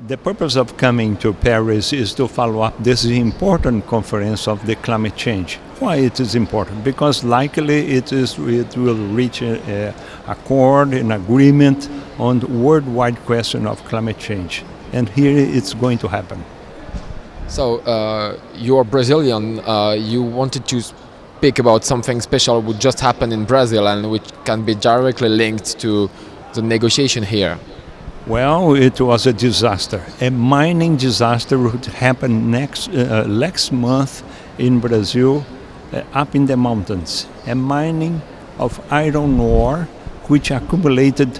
The purpose of coming to Paris is to follow up this important conference of the climate change. Why it is important? Because likely it will reach an accord, an agreement on the worldwide question of climate change. And here it's going to happen. So you're Brazilian. You wanted to speak about something special which just happened in Brazil and which can be directly linked to the negotiation here. Well, it was a disaster. A mining disaster would happen next month in Brazil, up in the mountains. A mining of iron ore which accumulated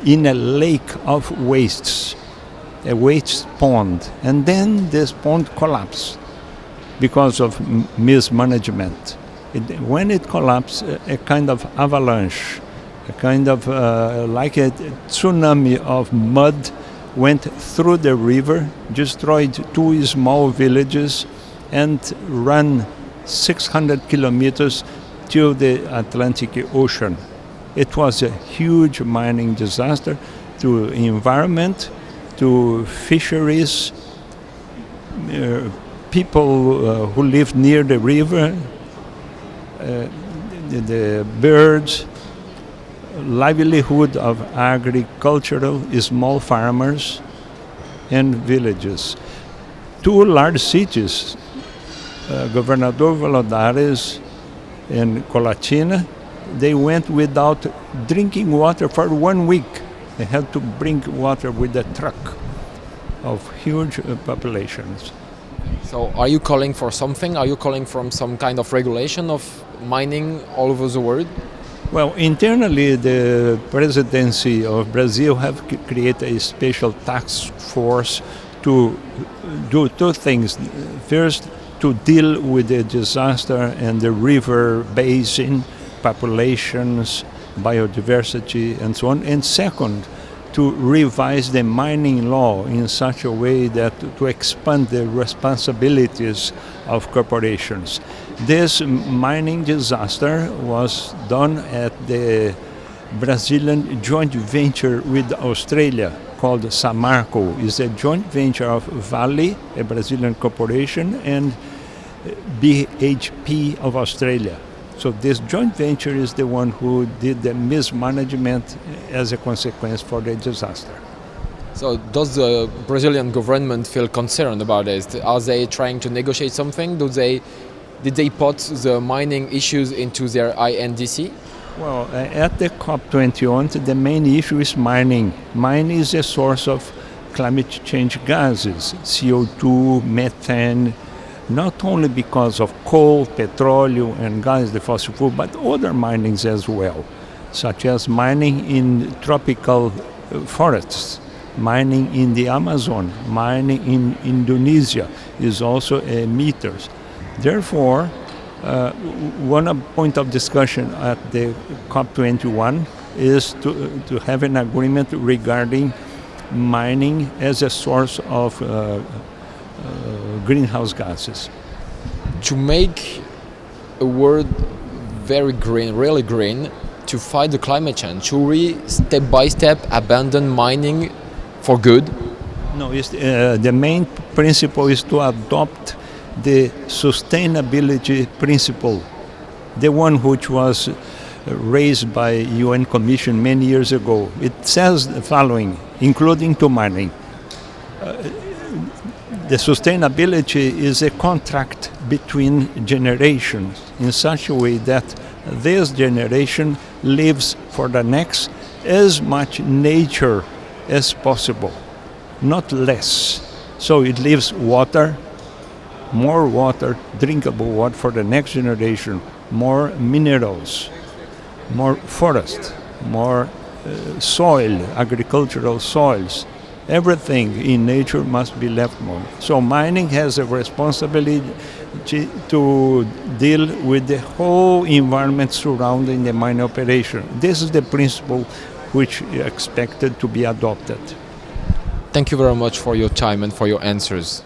in a lake of wastes, a waste pond. And then this pond collapsed because of mismanagement. When it collapsed, a kind of avalanche, a kind of like a tsunami of mud went through the river, destroyed two small villages, and ran 600 kilometers to the Atlantic Ocean. It was a huge mining disaster to environment, to fisheries, people who live near the river, the birds, livelihood of agricultural small farmers and villages. Two large cities, Governador Valadares and Colatina, they went without drinking water for 1 week. They had to bring water with a truck of huge populations. So are you calling for something? Are you calling for some kind of regulation of mining all over the world? Well, internally, the presidency of Brazil have created a special task force to do two things. First, to deal with the disaster and the river basin, populations, biodiversity, and so on. And second, to revise the mining law in such a way that to expand the responsibilities of corporations. This mining disaster was done at the Brazilian joint venture with Australia called Samarco. It's a joint venture of Vale, a Brazilian corporation, and BHP of Australia. So this joint venture is the one who did the mismanagement as a consequence for the disaster. So does the Brazilian government feel concerned about this? Are they trying to negotiate something? Did they put the mining issues into their INDC? Well, at the COP21, the main issue is mining. Mining is a source of climate change gases, CO2, methane, not only because of coal, petroleum, and gas, the fossil fuel, but other minings as well, such as mining in tropical forests, mining in the Amazon, mining in Indonesia is also emitters. Therefore, one point of discussion at the COP21 is to have an agreement regarding mining as a source of greenhouse gases. To make a world very green, really green, to fight the climate change, should we step by step abandon mining for good? No, the main principle is to adopt the sustainability principle, the one which was raised by UN Commission many years ago. It says the following, including to mining. The sustainability is a contract between generations in such a way that this generation lives for the next as much nature as possible, not less. So it leaves water, more water, drinkable water for the next generation, more minerals, more forest, more soil, agricultural soils. Everything in nature must be left more. So mining has a responsibility to deal with the whole environment surrounding the mining operation. This is the principle which is expected to be adopted. Thank you very much for your time and for your answers.